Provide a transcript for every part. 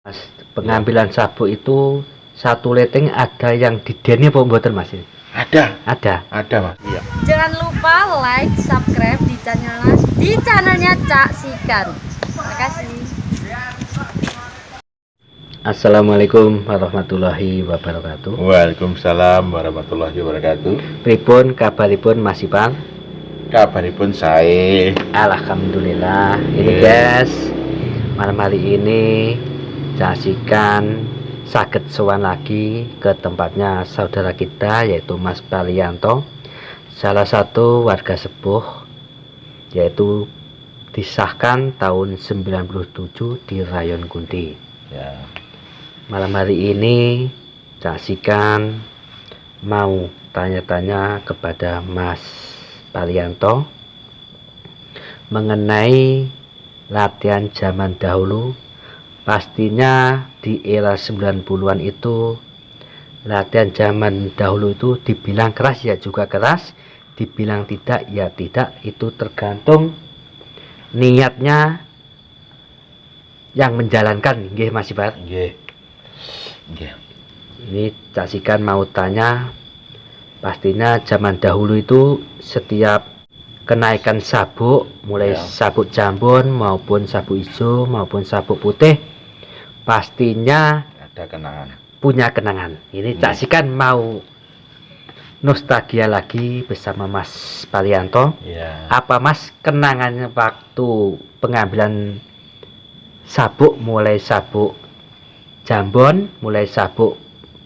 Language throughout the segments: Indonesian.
Mas, pengambilan sabuk itu satu leteng ada yang dideni apa mboten Mas? Ada Mas. Iya. Jangan lupa like, subscribe di channelnya Cak Sikar. Terima kasih. Assalamualaikum warahmatullahi wabarakatuh. Waalaikumsalam warahmatullahi wabarakatuh. Pripun kabaripun Mas Ipang? Kabaripun sae. Alhamdulillah. Ini guys, malam hari ini Casikan sakit sowan lagi ke tempatnya saudara kita yaitu Mas Palianto, salah satu warga sepuh, yaitu disahkan tahun 97 di Rayon Kunti Ya. Malam hari ini Casikan mau tanya-tanya kepada Mas Palianto mengenai latihan zaman dahulu. Pastinya di era 90-an itu latihan zaman dahulu itu dibilang keras ya juga keras, dibilang tidak ya tidak, itu tergantung niatnya yang menjalankan, nggih Mas Ibar. Nggih. Ini Casikan mau tanya, pastinya zaman dahulu itu setiap kenaikan sabuk, mulai sabuk jambon maupun sabuk hijau maupun sabuk putih, pastinya Ada kenangan. punya kenangan. Ini Casikan mau nostalgia lagi bersama Mas Palianto. Ya. Apa Mas kenangannya waktu pengambilan sabuk, mulai sabuk jambon, mulai sabuk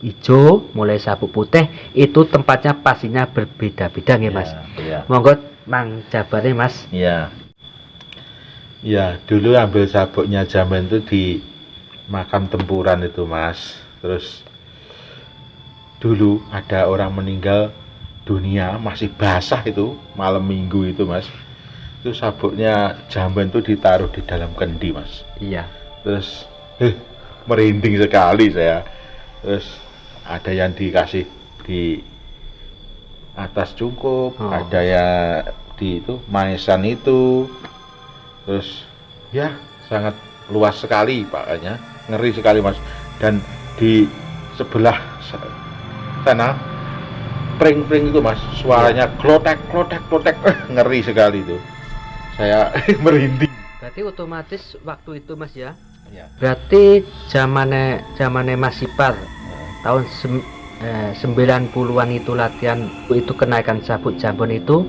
hijau, mulai sabuk putih, itu tempatnya pastinya berbeda-beda nggih Mas. Ya. Monggo Mang jabare Mas. Ya. Ya, dulu ambil sabuknya zaman itu di makam tempuran itu Mas. Terus dulu ada orang meninggal dunia masih basah itu malam minggu itu Mas. Itu sabuknya jamban itu ditaruh di dalam kendi Mas. Iya. Terus merinding sekali saya. Terus ada yang dikasih di atas cungkup, ada yang di itu maesan itu. Terus ya sangat luas sekali pakainya, ngeri sekali Mas. Dan di sebelah sana pring-pring itu Mas, suaranya klotek ngeri sekali itu. Saya merinding. Berarti otomatis waktu itu Mas ya. Ya. Berarti zamane Mas Ipar tahun 90-an itu latihan itu kenaikan sabuk jambon itu,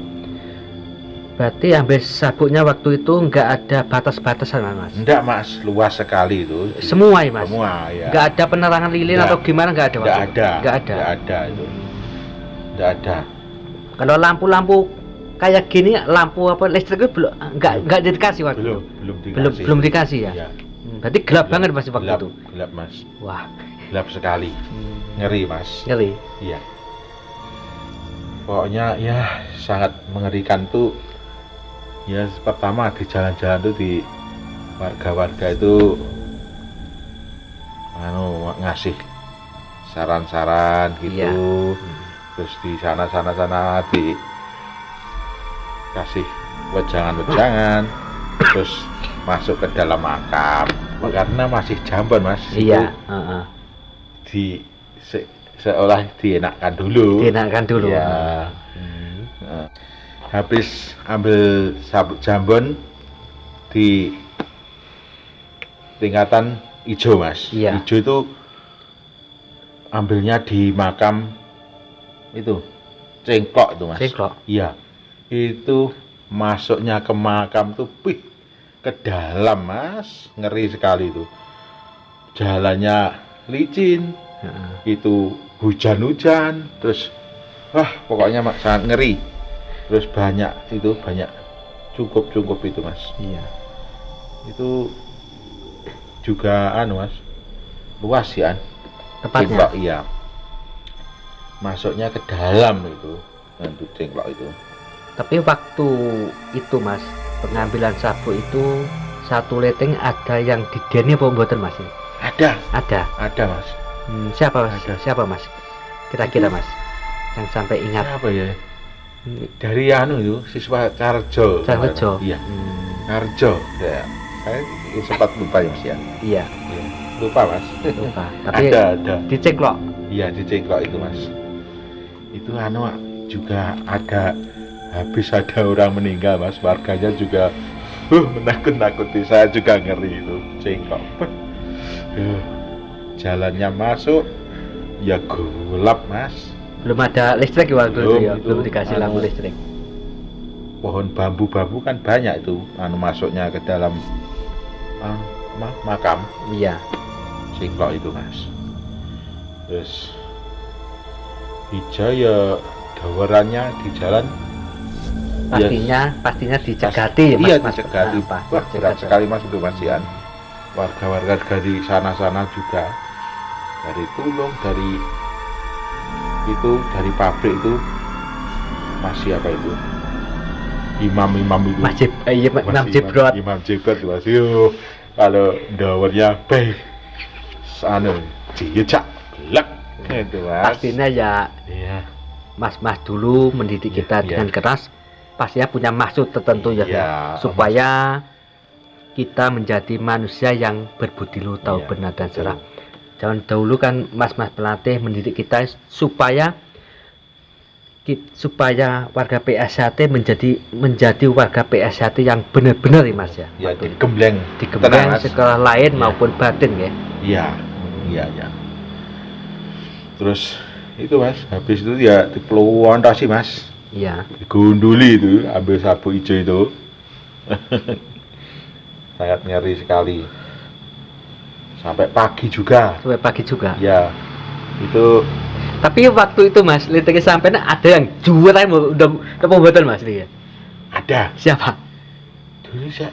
berarti ambil sabuknya waktu itu enggak ada batas-batasan Mas? Enggak Mas, luas sekali itu. Semua ya Mas? Semua ya. Enggak ada penerangan lilin atau gimana, enggak ada? Enggak ada. Enggak ada. Enggak ada itu. Enggak ada. Kalau lampu-lampu kayak gini, lampu apa listrik itu belum enggak dikasih waktu itu? Belum dikasih ya? Ya. Berarti gelap banget Mas waktu itu? Gelap Mas. Wah, Gelap sekali. Ngeri Mas. ngeri. Iya. Pokoknya ya sangat mengerikan tuh. Ya pertama di jalan-jalan tuh di warga-warga itu ngasih saran-saran gitu. Iya. Terus di sana di kasih wejangan-wejangan, terus masuk ke dalam makam karena masih jambon Mas. Iya. Di seolah dienakkan dulu. Ya. Habis ambil sabuk jambon di tingkatan hijau Mas. Iya. Hijau itu ambilnya di makam itu Cengklok itu Mas. Cengklok. Iya. Itu masuknya ke makam tuh ke dalam Mas, ngeri sekali itu. Jalannya licin. Itu hujan-hujan, terus wah pokoknya sangat ngeri. Terus banyak cungkup itu Mas. Iya. Itu juga Mas, luas ya Tepatnya. Cengklok, iya. Masuknya ke dalam itu untuk Cengklok itu. Tapi waktu itu Mas, pengambilan sabuk itu satu leteng ada yang dideni apa mboten Mas? Ada Mas. Siapa Mas? Ada. Siapa Mas? Kira-kira Mas yang sampai ingat? Siapa ya? Dari itu siswa Carjo. Carjo. Iya. Carjo. Ya. Saya sempat lupa ya Mas ya. Iya. Iya. lupa mas. Lupa. Tapi ada dicengklok. iya dicengklok itu mas. Itu juga habis ada orang meninggal mas, warganya juga menakut-nakuti, saya juga ngeri itu cengklok. Jalannya masuk ya gelap mas, Belum ada listrik waktu itu ya, belum dikasih lampu anu, listrik. pohon bambu kan banyak itu masuknya ke dalam makam. Iya. Cengklok itu mas. Terus hijau ya dawarannya di jalan Pastinya dicegati ya mas. iya Mas. dicegati. Apa? Wah, Dicegat. berat sekali mas itu mas Ian. Warga-warga dari sana-sana juga, dari Tulung, dari pabrik itu masih apa itu imam-imam itu Imam Jebrot. Imam Jebrot mas. Yo, kalau dawarnya baik jejak gelap itu mas. Pastinya ya Iya. mas-mas dulu mendidik Iya, kita iya. dengan keras, pastinya punya maksud tertentu ya, Iya, supaya kita menjadi manusia yang berbudi luhur, tahu Iya, benar dan betul. salah. Zaman dahulu kan mas-mas pelatih mendidik kita supaya warga PSHT menjadi warga PSHT yang benar-benar ya mas ya. Ya Waktu itu. digembleng Digembleng Mas. sekolah lain Iya. maupun batin ya. Iya. Terus itu mas, habis itu ya dipeluantasi mas, Iya. digunduli itu, ambil sabuk hijau itu. Sangat ngeri sekali. Sampai pagi juga. Sampai pagi juga. Ya, itu Tapi waktu itu mas, listriknya sampai ada yang juara udah pembuatan mas ini ya. ada. Siapa? Dulu saya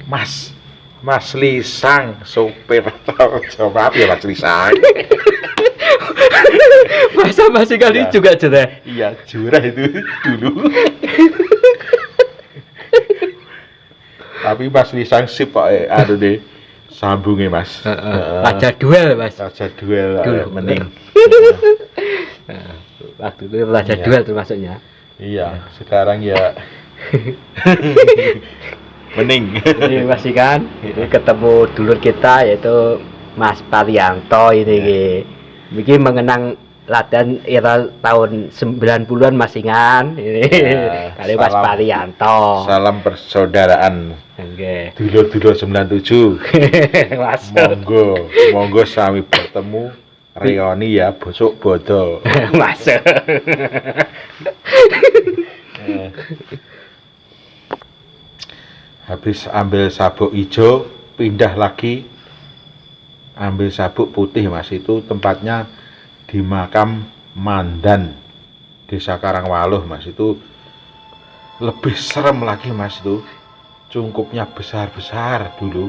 Mas Lisang, sopir coba ya Mas Lisang. Masa masih kali Ya. juga juara. Iya, jurah itu dulu. Tapi Mas Lisang sip Pak, aduh deh, sambungnya Mas. Raja duel mas. Raja duel Dulu. mening. Waktu itu raja Iya. duel termasuknya. Iya, sekarang ya mening. Ini masih kan, ini ketemu dulur kita yaitu Mas Parianto ini. Ini mengenang latihan era tahun 90-an masingan ini. Ya, Kali Mas salam. Parianto. Salam persaudaraan. Oke. Dulur-dulur 97. Mas. Monggo sami bertemu reoni ya bosok bodo. Masuk. Habis ambil sabuk hijau, pindah lagi ambil sabuk putih mas. Itu tempatnya di makam Mandan, Desa Karangwaluh mas. Itu lebih serem lagi mas, itu cungkupnya besar-besar dulu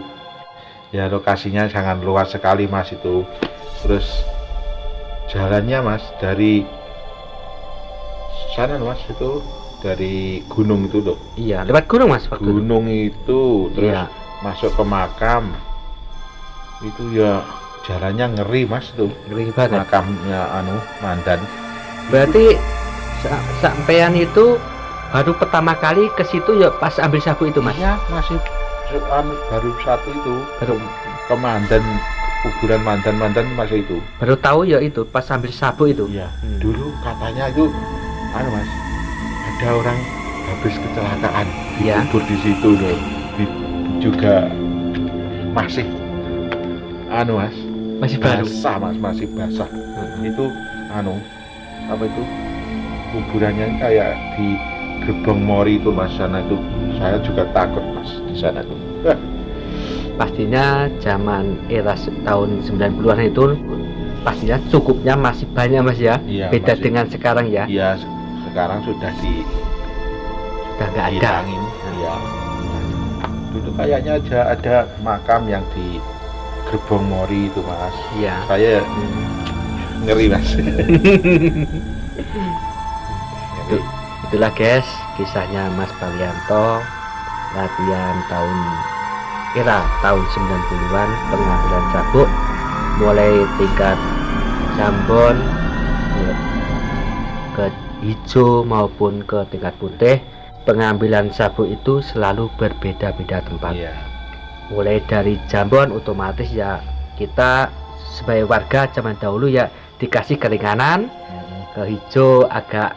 ya, lokasinya sangat luas sekali mas itu. Terus jalannya mas dari sana mas, itu dari gunung itu loh, Iya, lewat gunung mas waktu itu. gunung itu terus Iya. masuk ke makam itu ya, jalannya ngeri mas itu, Ngeri banget. makamnya Mandan. Berarti sampean itu baru pertama kali ke situ ya pas ambil sabu itu mas. Ya masih baru satu itu, Baru ke Mandan, kuburan Mandan masih itu. baru tahu ya itu pas ambil sabu itu. Iya, Hmm. dulu katanya itu mas, ada orang habis kecelakaan Iya. dikubur di situ loh. Juga masih mas, Masih baru. basah mas, masih basah. Itu apa itu, kuburannya kayak di Gerbong Mori itu mas, sana itu saya juga takut mas di sana tuh. Pastinya zaman era tahun 90-an itu pastinya cukupnya masih banyak mas ya. Iya, Beda masih. dengan sekarang ya. Iya, sekarang sudah Sudah nggak ada. dihilangin. Iya. Dulu kayaknya ada makam yang di Gerbong Mori itu mas. Iya. Saya ngeri mas. Itu, itulah guys kisahnya Mas Parianto, latihan era tahun 90-an, pengambilan sabuk mulai tingkat jambon ke hijau maupun ke tingkat putih. Pengambilan sabuk itu selalu berbeda-beda tempat. Iya. mulai dari Jambon otomatis ya kita sebagai warga zaman dahulu ya dikasih keringanan, ke hijau agak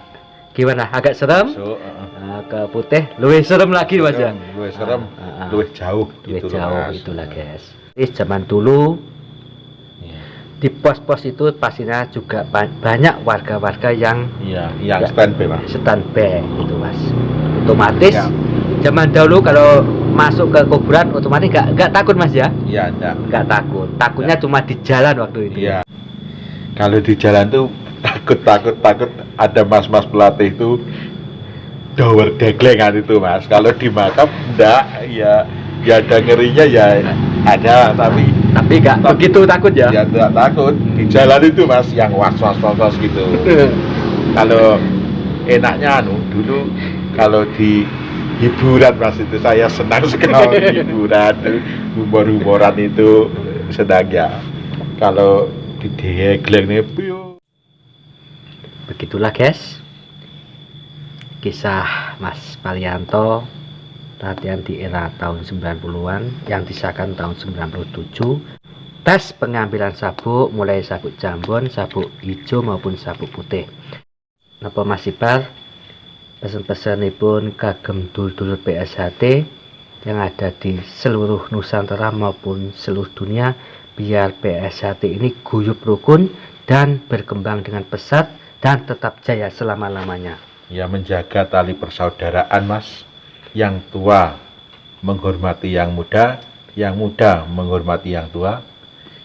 gimana, agak serem, ke putih lebih serem lagi Mas ya. Lebih serem, lebih jauh Lebih gitu jauh Mas. itulah guys. Zaman dulu di pos-pos itu pastinya juga banyak warga-warga yang yang standby Mas. standby gitu Mas. Otomatis Ya. zaman dahulu kalau masuk ke kuburan otomatis nggak takut Mas ya. Iya, enggak. Nggak takut, takutnya cuma di jalan waktu itu. Iya. Kalau di jalan tuh takut ada mas-mas pelatih itu dower deglengan itu Mas. Kalau di makam enggak, ya ada ngerinya ya ada, tapi nggak begitu takut ya. ya enggak takut. Di jalan itu Mas yang was-was gitu. Kalau enaknya dulu kalau di hiburan Mas itu saya senang sekali hiburan, humor-humoran itu sedang ya. Kalau di Degleng nih, Begitulah guys, kisah Mas Palianto latihan di era tahun 90-an yang disahkan tahun 97. Tes pengambilan sabuk mulai sabuk Jambon, sabuk hijau maupun sabuk putih. Napa Mas Ipar pesan-pesanipun kagem dulur-dulur PSHT yang ada di seluruh Nusantara maupun seluruh dunia, biar PSHT ini guyup rukun dan berkembang dengan pesat dan tetap jaya selama-lamanya. ya menjaga tali persaudaraan Mas. Yang tua menghormati yang muda menghormati yang tua.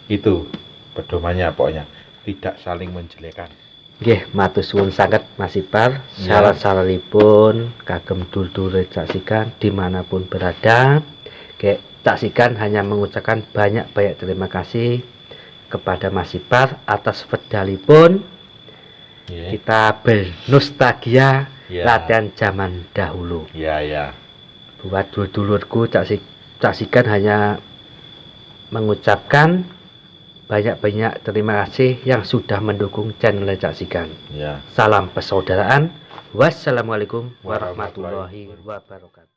Itu pedomannya pokoknya, tidak saling menjelekan. Nggih, matur suwun sanget Mas Ipar. Ya. Saran-saranipun kagem dulur-dulur saksikan dimanapun berada. Saksikan hanya mengucapkan banyak-banyak terima kasih kepada Mas Ipar atas pedalipun kita bernostalgia latihan zaman dahulu. Ya. Buat dulur-dulurku saksikan hanya mengucapkan banyak-banyak terima kasih yang sudah mendukung channel Saksikan. Ya. Salam persaudaraan. Wassalamualaikum warahmatullahi wabarakatuh.